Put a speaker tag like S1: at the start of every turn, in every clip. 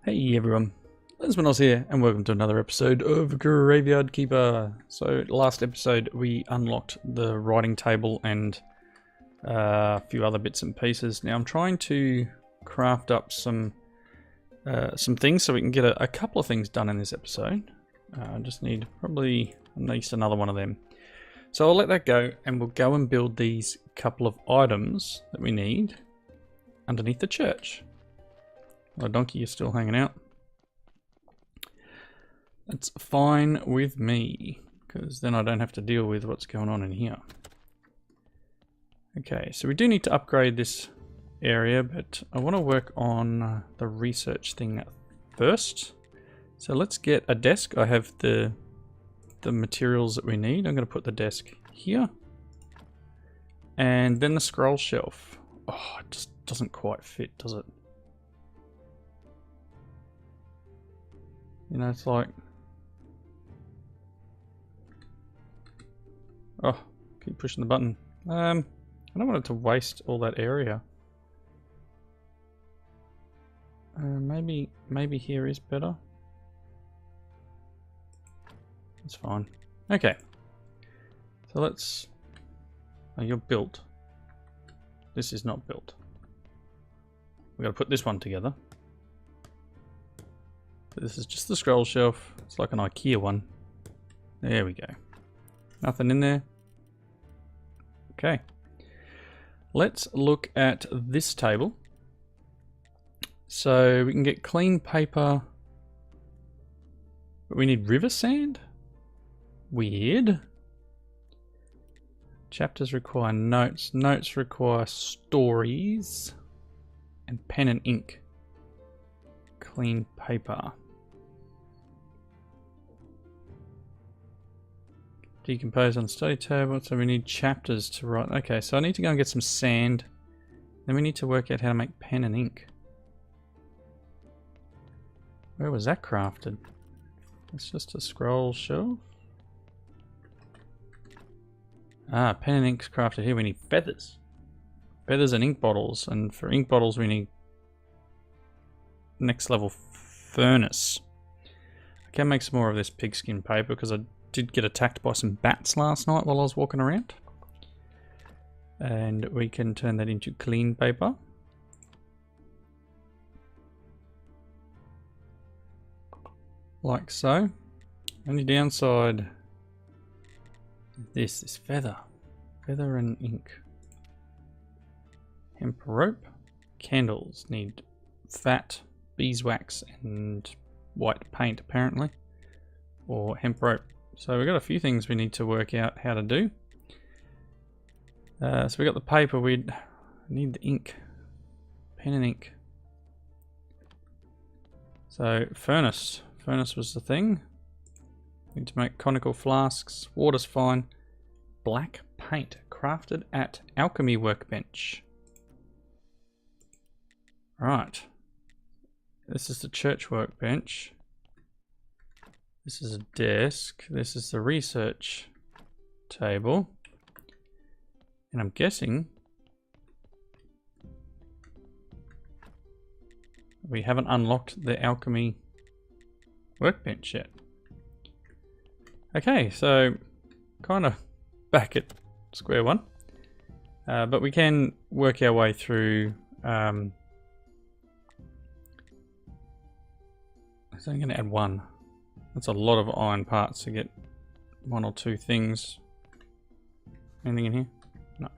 S1: Hey everyone, Lesmanos here, and welcome to another episode of Graveyard Keeper. So last episode we unlocked the writing table and a few other bits and pieces. Now I'm trying to craft up some things so we can get a couple of things done in this episode. I just need probably at least another one of them. So I'll let that go, and we'll go and build these couple of items that we need underneath the church. The donkey is still hanging out. That's fine with me, because then I don't have to deal with what's going on in here. Okay, so we do need to upgrade this area, but I want to work on the research thing first. So let's get a desk. I have the materials that we need. I'm going to put the desk here. And then the scroll shelf. Oh, it just doesn't quite fit, does it? You know, it's like... Oh, keep pushing the button. I don't want it to waste all that area. Maybe here is better. It's fine. Okay. So let's... Oh, you're built. This is not built. We've got to put this one together. This is just the scroll shelf. It's like an IKEA one. There we go. Nothing in there. Okay. Let's look at this table. So we can get clean paper. But we need river sand? Weird. Chapters require notes. Notes require stories. And pen and ink. Clean paper. Decompose on the study table, so we need chapters to write. Okay, so I need to go and get some sand. Then we need to work out how to make pen and ink. Where was that crafted? It's just a scroll shelf. Ah, pen and ink's crafted here. We need feathers. Feathers and ink bottles. And for ink bottles we need next level furnace. I can make some more of this pigskin paper because I did get attacked by some bats last night while I was walking around. And we can turn that into clean paper. Like so. Only downside this is feather. Feather and ink. Hemp rope. Candles need fat, beeswax and white paint apparently. Or hemp rope. So we've got a few things we need to work out how to do. So we got the paper, we need the ink. Pen and ink. So furnace. Furnace was the thing. Need to make conical flasks. Water's fine. Black paint. Crafted at alchemy workbench. Right. This is the church workbench. This is a desk. This is the research table. And I'm guessing we haven't unlocked the alchemy workbench yet. Okay, so kind of back at square one. But we can work our way through. So I'm going to add one. That's a lot of iron parts to get one or two things. Anything in here? No.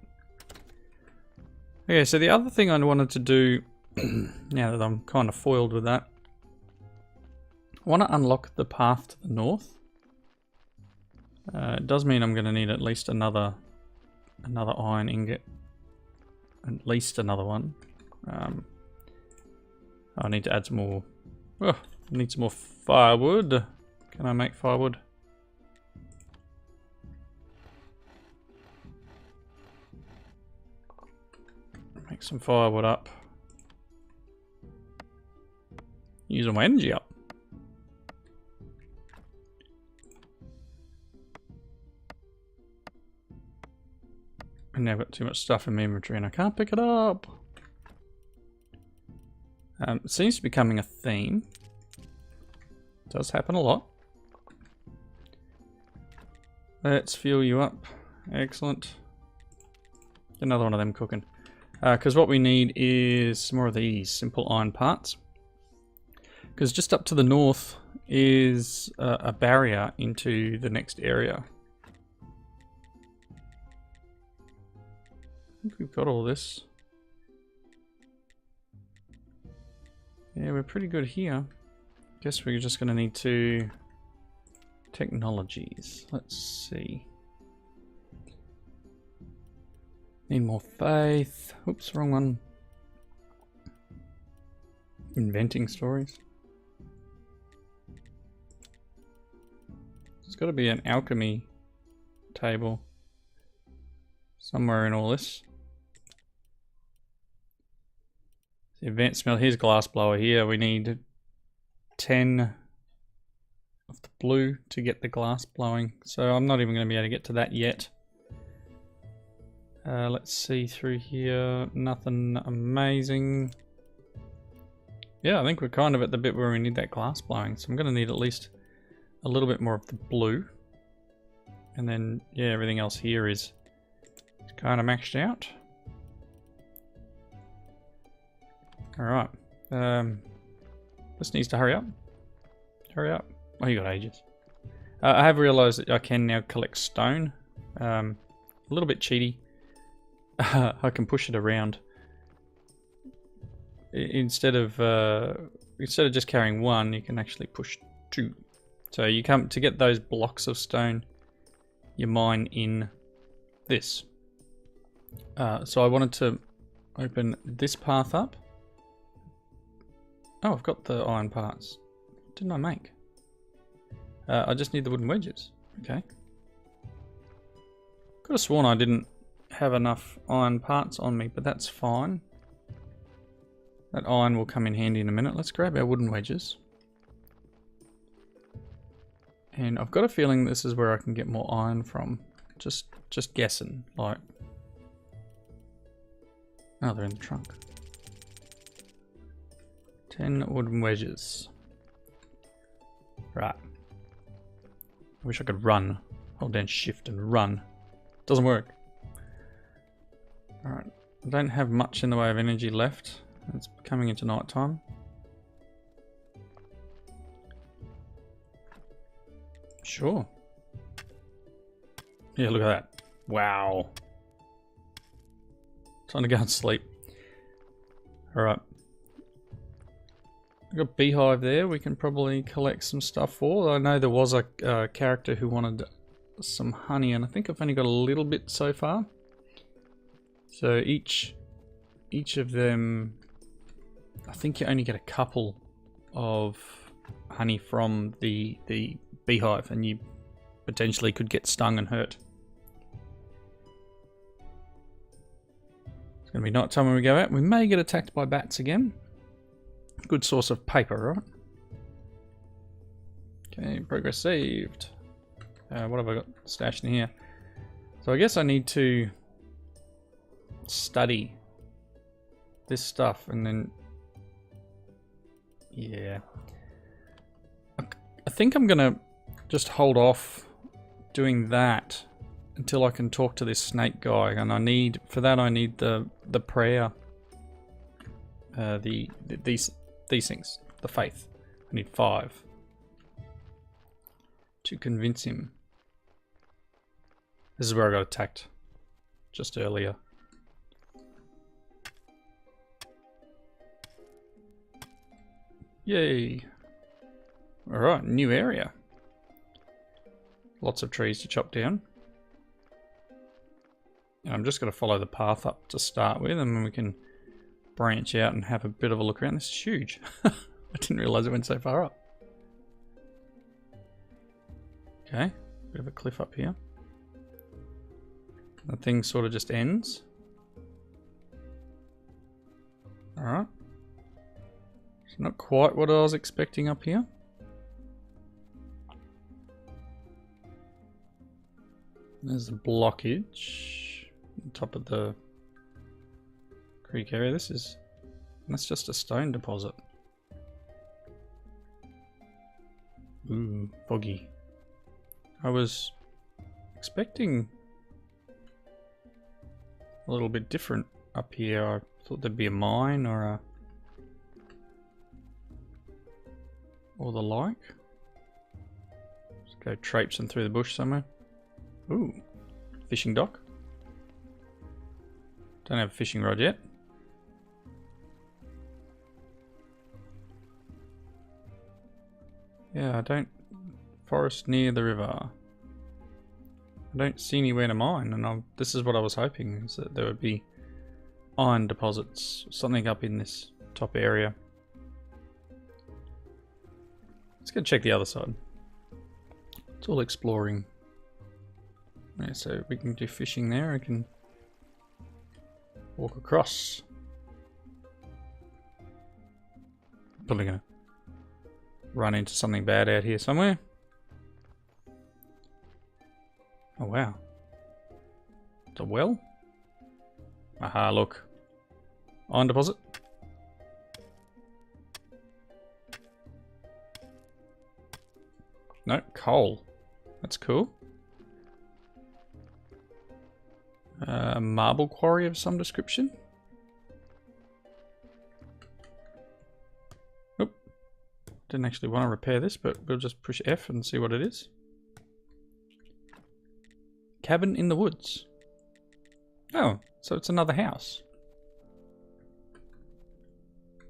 S1: Okay, so the other thing I wanted to do, now that I'm kind of foiled with that, I want to unlock the path to the north. It does mean I'm going to need at least another iron ingot. At least another one. I need to add some more. Oh, I need some more firewood. Can I make firewood? Make some firewood up. Use all my energy up. And now I've got too much stuff in my inventory and I can't pick it up. It seems to be becoming a theme. Does happen a lot. Let's fuel you up. Excellent. Another one of them cooking. Because what we need is more of these simple iron parts. Because just up to the north is a barrier into the next area. I think we've got all this. Yeah, we're pretty good here. Guess we're just going to need to... Technologies. Let's see. Need more faith. Oops, wrong one. Inventing stories. There's got to be an alchemy table somewhere in all this. The advanced smell. Here's glass blower here. We need 10 of the blue to get the glass blowing. So I'm not even going to be able to get to that yet. Let's see through here. Nothing amazing. Yeah, I think we're kind of at the bit where we need that glass blowing. So I'm going to need at least a little bit more of the blue. And then, yeah, everything else here is kind of maxed out. Alright. This needs to hurry up. Hurry up. Oh, you got ages. I have realised that I can now collect stone. A little bit cheaty. I can push it around. Instead of just carrying one, you can actually push two. So you come to get those blocks of stone, you mine in this. So I wanted to open this path up. Oh, I've got the iron parts. What didn't I make? I just need the wooden wedges. Okay. Could have sworn I didn't have enough iron parts on me, but that's fine. That iron will come in handy in a minute. Let's grab our wooden wedges. And I've got a feeling this is where I can get more iron from. Just guessing, like... Oh, they're in the trunk. 10 wooden wedges. Right. I wish I could run. Hold down shift and run. Doesn't work. Alright. I don't have much in the way of energy left. It's coming into night time. Sure. Yeah, look at that. Wow. Time to go and sleep. Alright. We've got beehive there. We can probably collect some stuff for. I know there was a character who wanted some honey, and I think I've only got a little bit so far. So each of them, I think you only get a couple of honey from the beehive, and you potentially could get stung and hurt. It's going to be night time when we go out. We may get attacked by bats again. Good source of paper, right? Okay, progress saved. What have I got stashed in here? So I guess I need to study this stuff and then... Yeah. I think I'm gonna just hold off doing that until I can talk to this snake guy, and I need, for that I need the prayer. These things, the faith. I need 5 to convince him. This is where I got attacked just earlier. Yay! Alright, new area. Lots of trees to chop down. And I'm just going to follow the path up to start with, and then we can branch out and have a bit of a look around. This is huge. I didn't realise it went so far up. Okay, bit of a cliff up here. The thing sort of just ends. Alright. It's not quite what I was expecting up here. There's a blockage on top of the creek area. This is That's just a stone deposit. Ooh, foggy. I was expecting a little bit different up here. I thought there'd be a mine or the like. Let's go traipsing through the bush somewhere. Ooh, fishing dock. Don't have a fishing rod yet. Yeah, I don't... Forest near the river. I don't see anywhere to mine, and this is what I was hoping, is that there would be iron deposits, something up in this top area. Let's go check the other side. It's all exploring. Yeah, so we can do fishing there, I can walk across. Probably gonna run into something bad out here somewhere. Oh wow. It's a well? Aha, look. Iron deposit. No, coal. That's cool. Marble quarry of some description. Oop. Didn't actually want to repair this, but we'll just push F and see what it is. Cabin in the woods. Oh, so it's another house.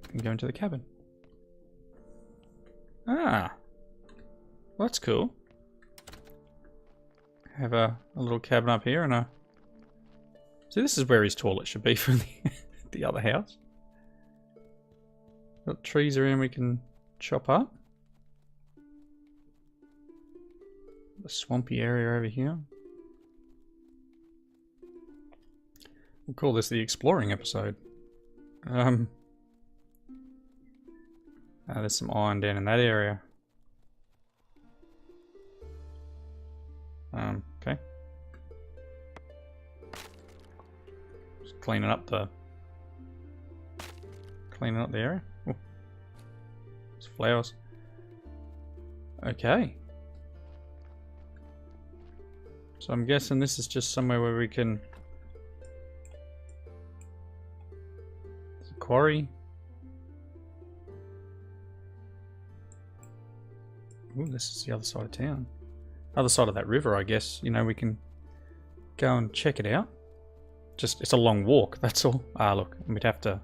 S1: We can go into the cabin. Ah. Well, that's cool. Have a little cabin up here and a... So this is where his toilet should be for the other house. Got trees around we can chop up. The swampy area over here. We'll call this the exploring episode. There's some iron down in that area. Okay. Just cleaning up the area. Oh, there's flowers. Okay. So I'm guessing this is just somewhere where we can... It's a quarry. Ooh, this is the other side of town. Other side of that river, I guess. You know, we can go and check it out. Just, it's a long walk, that's all. Ah, look, we'd have to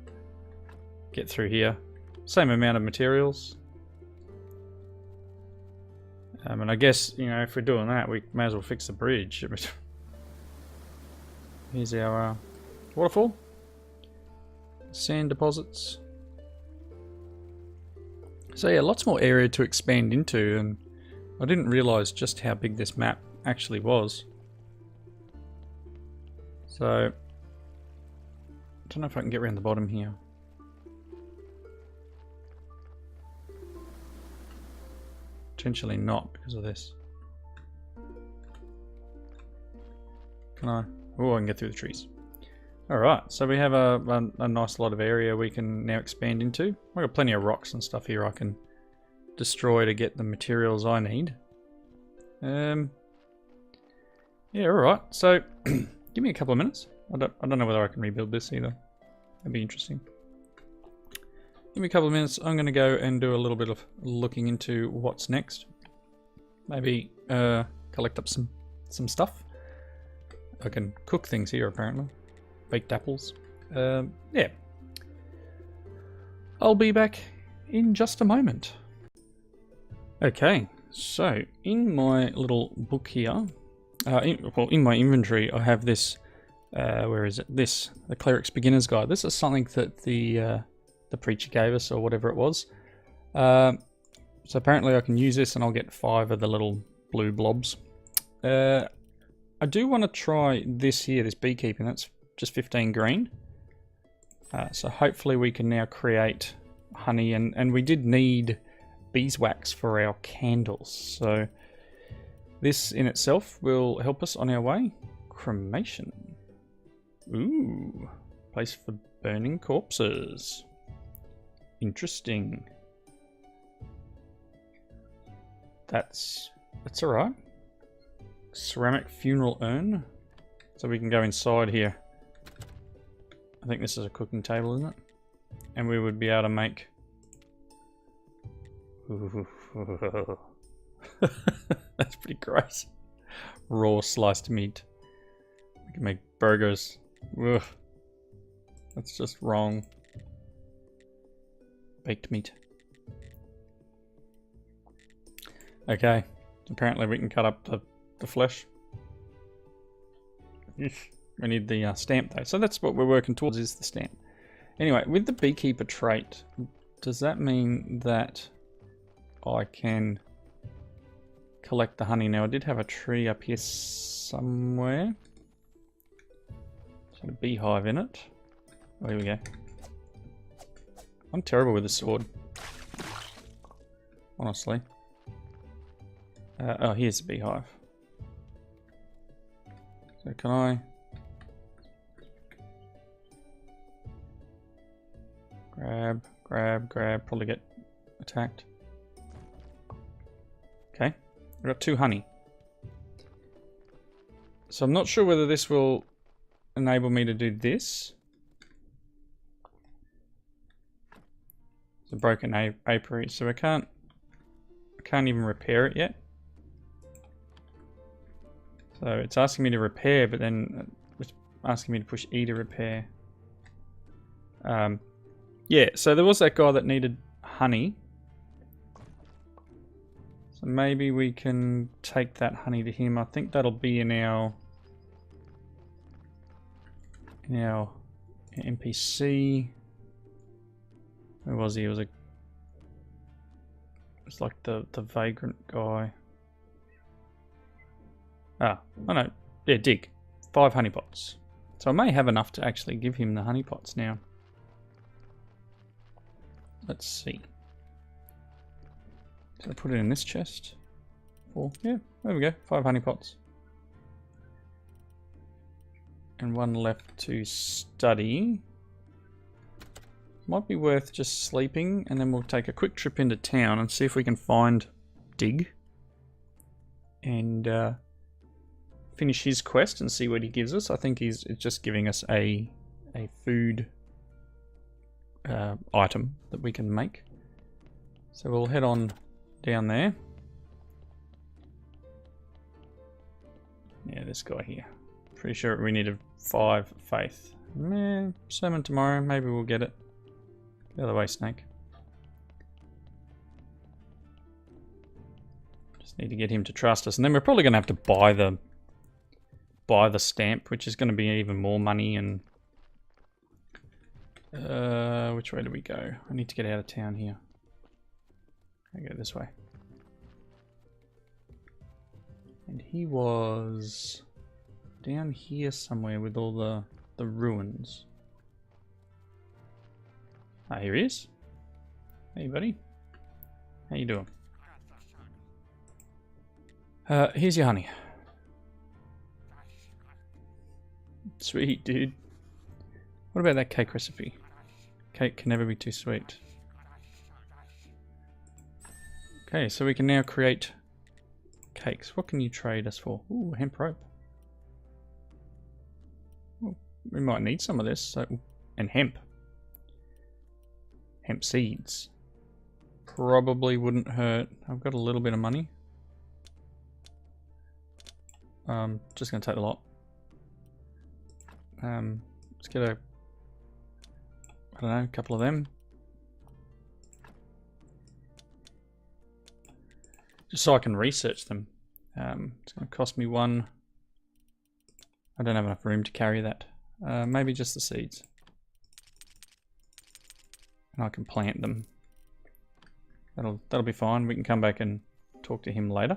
S1: get through here. Same amount of materials. And I guess, you know, if we're doing that, we may as well fix the bridge. Here's our waterfall. Sand deposits. So yeah, lots more area to expand into, and I didn't realise just how big this map actually was. So, I don't know if I can get around the bottom here. Potentially not because of this. Can I? Oh, I can get through the trees. Alright, so we have a nice lot of area we can now expand into. I've got plenty of rocks and stuff here I can destroy to get the materials I need. Yeah, alright, so give me a couple of minutes. I don't know whether I can rebuild this either. That'd be interesting. Give me a couple of minutes. I'm going to go and do a little bit of looking into what's next. Maybe collect up some stuff. I can cook things here apparently. Baked apples. Yeah. I'll be back in just a moment. Okay, so in my little book here, in my inventory, I have this. Where is it? This, the Cleric's Beginner's Guide. This is something that the preacher gave us, or whatever it was. So apparently I can use this, and I'll get 5 of the little blue blobs. I do want to try this here, this beekeeping. That's just 15 green. So hopefully we can now create honey, and we did need beeswax for our candles. So this in itself will help us on our way. Cremation. Ooh, place for burning corpses. Interesting. That's alright. Ceramic funeral urn. So we can go inside here. I think this is a cooking table, isn't it? And we would be able to make... That's pretty gross. Raw sliced meat. We can make burgers. Ugh. That's just wrong. Baked meat. Okay. Apparently we can cut up the flesh. We need the stamp though. So that's what we're working towards, is the stamp. Anyway, with the beekeeper trait, does that mean that I can collect the honey? Now I did have a tree up here somewhere. It's got a beehive in it. Oh, here we go. I'm terrible with a sword. Honestly. Oh, here's the beehive. So can I... Grab, probably get attacked. Okay, I've got 2 honey. So I'm not sure whether this will enable me to do this. It's a broken apiary, so I can't even repair it yet. So it's asking me to repair, but then it's asking me to push E to repair. Yeah, so there was that guy that needed honey. So maybe we can take that honey to him. I think that'll be in our NPC. Where was he? It was it's like the vagrant guy. Ah, oh no. Yeah, dig. 5 honey pots. So I may have enough to actually give him the honey pots now. Let's see. So I put it in this chest. 4. Yeah, there we go. 5 honey pots. And 1 left to study. Might be worth just sleeping, and then we'll take a quick trip into town and see if we can find Dig. And finish his quest and see what he gives us. I think it's just giving us a food item that we can make. So we'll head on down there. Yeah, this guy here. Pretty sure we need a 5 faith. Sermon tomorrow, maybe we'll get it. The other way, snake. Just need to get him to trust us, and then we're probably going to have to buy the stamp, which is going to be even more money. And which way do we go? I need to get out of town here. I go this way. And he was down here somewhere with all the ruins. Ah, here he is. Hey, buddy. How you doing? Here's your honey. Sweet, dude. What about that cake recipe? Cake can never be too sweet. Okay, so we can now create cakes. What can you trade us for? Ooh, hemp rope. Well, we might need some of this. So, and hemp. Hemp seeds. Probably wouldn't hurt. I've got a little bit of money. Just gonna take the lot. Let's get a, I don't know, a couple of them. Just so I can research them. It's going to cost me 1. I don't have enough room to carry that. Maybe just the seeds. And I can plant them. That'll be fine. We can come back and talk to him later.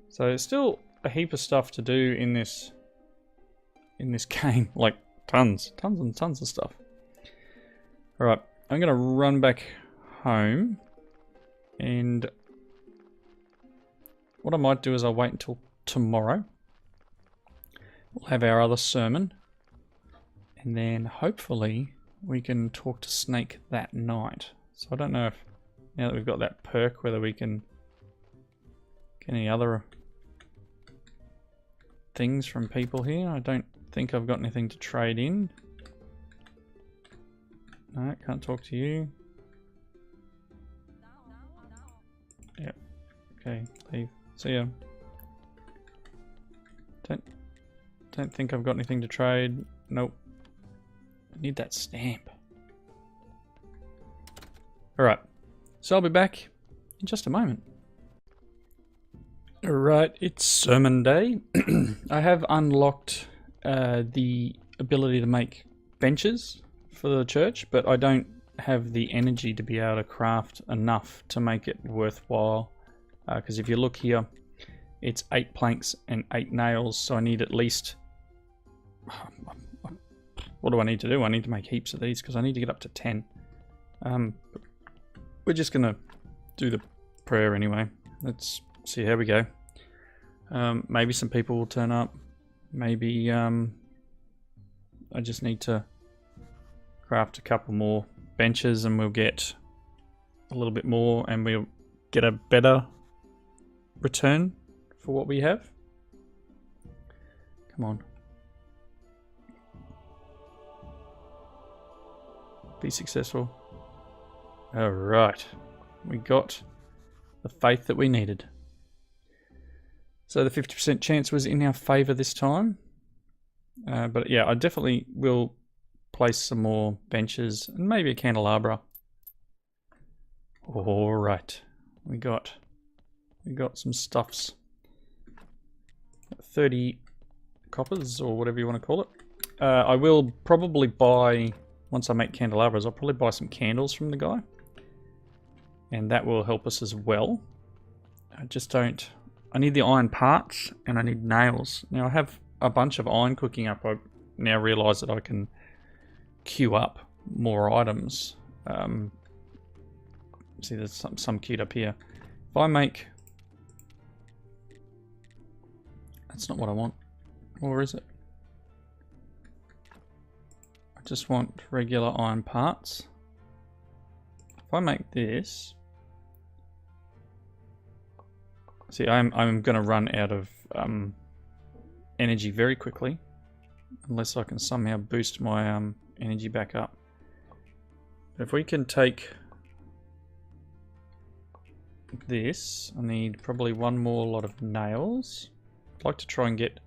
S1: So still a heap of stuff to do in this game, like tons and tons of stuff. All right, I'm gonna run back home, and what I might do is I'll wait until tomorrow. We'll have our other sermon, and then hopefully we can talk to Snake that night. So I don't know if, now that we've got that perk, whether we can get any other things from people here. I don't think I've got anything to trade in. No, can't talk to you. Yep. Okay, leave. See ya. Don't think I've got anything to trade. Nope. I need that stamp. Alright. So I'll be back in just a moment. Alright, it's sermon day. I have unlocked the ability to make benches for the church, but I don't have the energy to be able to craft enough to make it worthwhile. Because if you look here, it's 8 planks and 8 nails, so I need at least... What do I need to do? I need to make heaps of these because I need to get up to 10. We're just going to do the prayer anyway. Let's see how we go. Maybe some people will turn up. Maybe I just need to craft a couple more benches and we'll get a little bit more and we'll get a better return for what we have. Come on. Be successful. Alright. We got the faith that we needed. So the 50% chance was in our favour this time. But yeah, I definitely will place some more benches and maybe a candelabra. Alright. We got some stuffs. 30 coppers or whatever you want to call it. I will probably buy... Once I make candelabras, I'll probably buy some candles from the guy. And that will help us as well. I just don't... I need the iron parts and I need nails. Now I have a bunch of iron cooking up. I now realise that I can queue up more items. See, there's some queued up here. If I make... That's not what I want. Or is it? Just want regular iron parts. If I make this, see, I'm going to run out of energy very quickly, unless I can somehow boost my energy back up. If we can take this, I need probably one more lot of nails. I'd like to try and get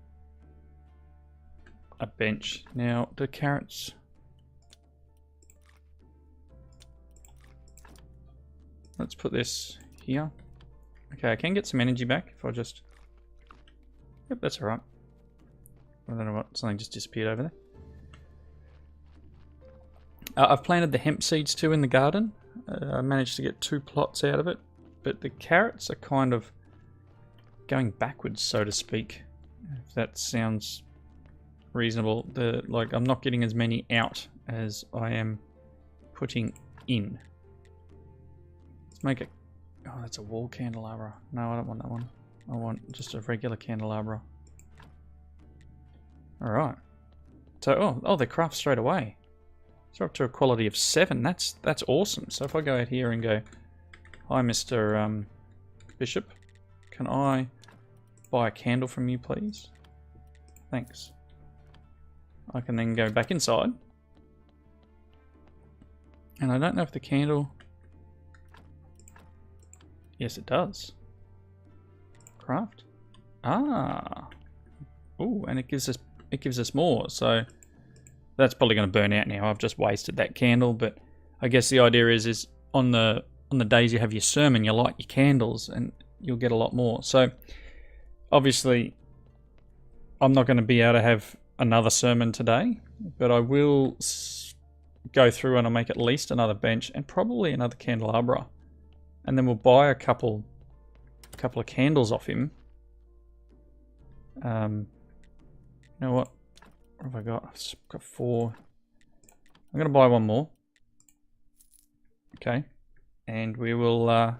S1: a bench. Now, the carrots... Let's put this here. Okay, I can get some energy back if I just... Yep, that's alright. I don't know what, something just disappeared over there. I've planted the hemp seeds too in the garden. I managed to get 2 plots out of it. But the carrots are kind of going backwards, so to speak. If that sounds reasonable. Like, I'm not getting as many out as I am putting in. Make it... Oh, that's a wall candelabra. No, I don't want that one. I want just a regular candelabra. Alright. So, oh, they craft straight away. So up to a quality of 7. That's awesome. So if I go out here and go, hi, Mr. Bishop, can I buy a candle from you, please? Thanks. I can then go back inside. And I don't know if the candle... Yes, it does. Craft. Ah. Ooh, and it gives us more. So that's probably going to burn out now. I've just wasted that candle, but I guess the idea is on the days you have your sermon, you light your candles and you'll get a lot more. So obviously I'm not going to be able to have another sermon today, but I will go through and I'll make at least another bench and probably another candelabra. And then we'll buy a couple of candles off him. You know what? What have I got? I've got 4. I'm going to buy one more. Okay. And we will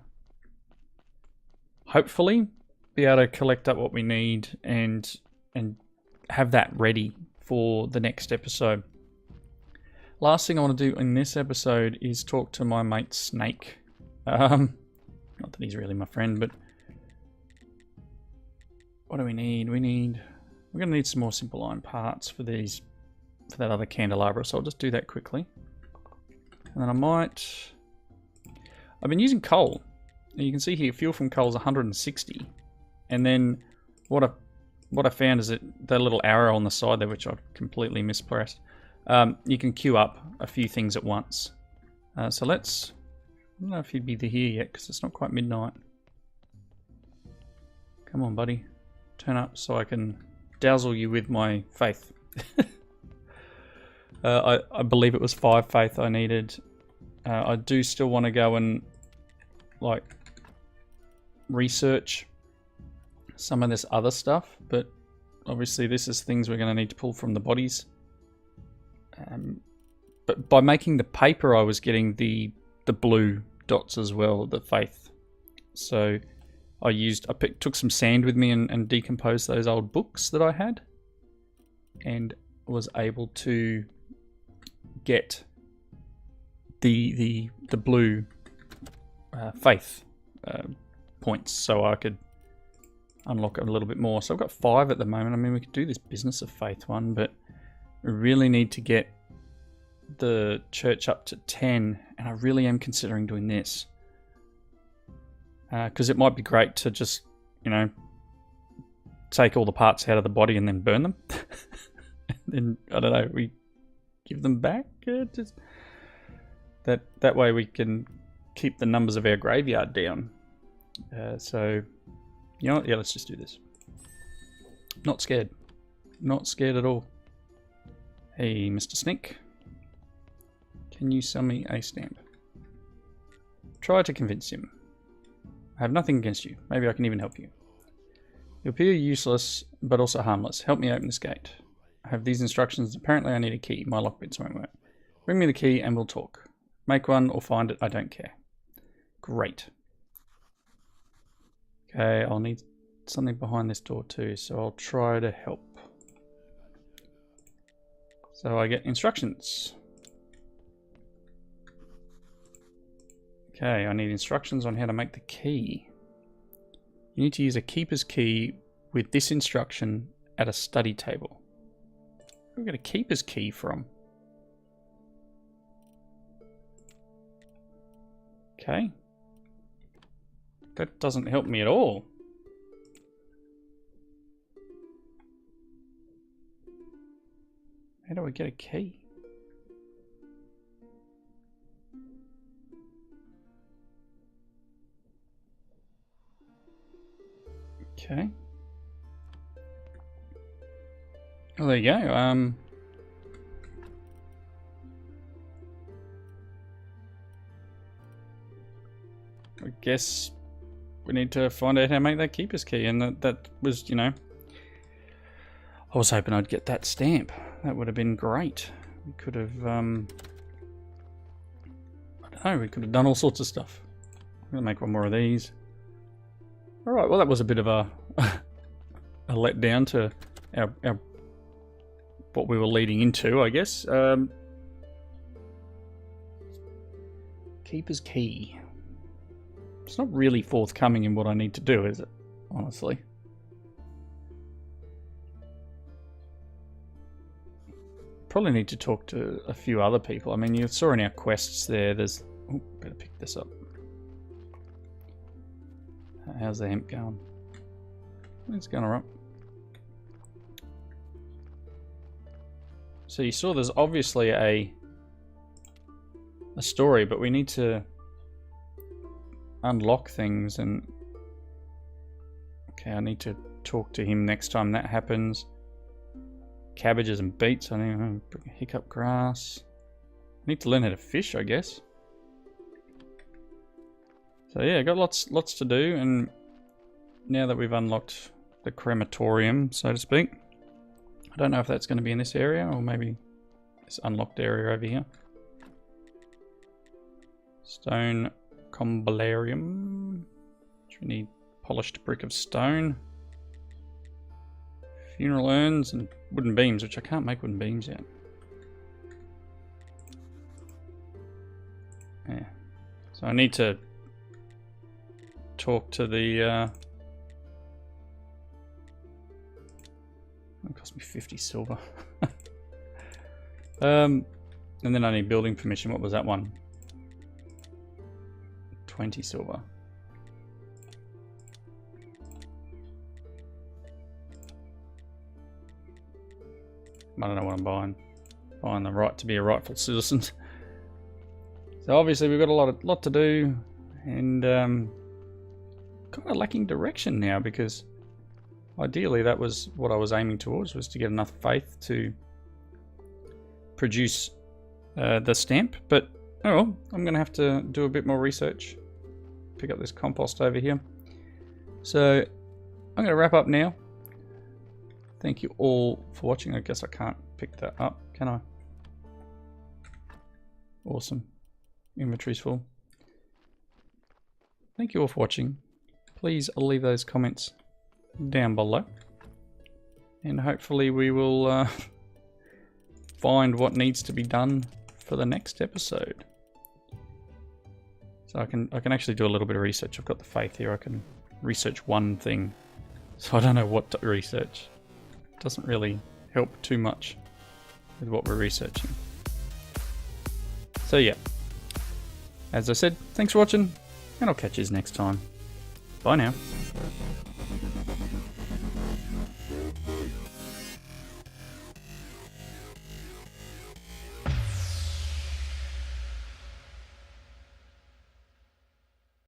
S1: hopefully be able to collect up what we need and have that ready for the next episode. last thing I want to do in this episode is talk to my mate Snake. Not that he's really my friend, but what do we need? We're going to need some more simple iron parts for that other candelabra, so I'll just do that quickly. And then I've been using coal. And you can see here, fuel from coal is 160. And then what I found is that little arrow on the side there, which I've completely mispressed, you can queue up a few things at once. So I don't know if he'd be here yet, because it's not quite midnight. Come on, buddy. Turn up so I can dazzle you with my faith. I believe it was 5 faith I needed. I do still want to go and like research some of this other stuff, but obviously this is things we're going to need to pull from the bodies. But by making the paper, I was getting the blue dots as well, the faith. So took some sand with me and decomposed those old books that I had, and was able to get the blue faith points, so I could unlock a little bit more. So I've got 5 at the moment. I mean, we could do this business of faith one, but we really need to get the church up to 10, and I really am considering doing this. Because it might be great to just, take all the parts out of the body and then burn them. And then, I don't know, we give them back? Just that way we can keep the numbers of our graveyard down. So, you know what? Yeah, let's just do this. Not scared. Not scared at all. Hey, Mr. Snake. Can you sell me a stamp? Try to convince him. I have nothing against you. Maybe I can even help you. You appear useless, but also harmless. Help me open this gate. I have these instructions. Apparently I need a key. My lockpicks won't work. Bring me the key and we'll talk. Make one or find it. I don't care. Great. Okay, I'll need something behind this door too, so I'll try to help. So I get instructions. Okay, I need instructions on how to make the key. You need to use a keeper's key with this instruction at a study table. Where do we get a keeper's key from? Okay. That doesn't help me at all. How do I get a key? Okay. Well, there you go. I guess we need to find out how to make that keeper's key, and that was, I was hoping I'd get that stamp. That would have been great. We could have, I don't know, we could have done all sorts of stuff. I'm gonna make one more of these. Alright, well that was a bit of a letdown to our what we were leading into, I guess. Keeper's key. It's not really forthcoming in what I need to do, is it? Honestly. Probably need to talk to a few other people. I mean, you saw in our quests there's... Oh, better pick this up. How's the hemp going? It's going alright. So you saw there's obviously a story, but we need to unlock things, and okay, I need to talk to him next time that happens. Cabbages and beets, I need hiccup grass. I need to learn how to fish, I guess. So yeah, got lots to do, and now that we've unlocked the crematorium, so to speak, I don't know if that's going to be in this area or maybe this unlocked area over here. Stone Combolarium, which we need polished brick of stone. Funeral urns and wooden beams, which I can't make wooden beams yet. Yeah. So I need to talk to the... It cost me 50 silver. And then I need building permission. What was that one? 20 silver. I don't know what I'm buying. Buying the right to be a rightful citizen. So obviously we've got a lot to do, and kind of lacking direction now, because ideally that was what I was aiming towards, was to get enough faith to produce the stamp. But oh well, I'm going to have to do a bit more research. Pick up this compost over here. So I'm going to wrap up now. Thank you all for watching. I guess I can't pick that up, can I? Awesome. Inventory's full. Thank you all for watching. Please leave those comments down below. And hopefully we will find what needs to be done for the next episode. So I can actually do a little bit of research. I've got the faith here. I can research one thing. So I don't know what to research. It doesn't really help too much with what we're researching. So yeah. As I said, thanks for watching, and I'll catch you next time. Bye now.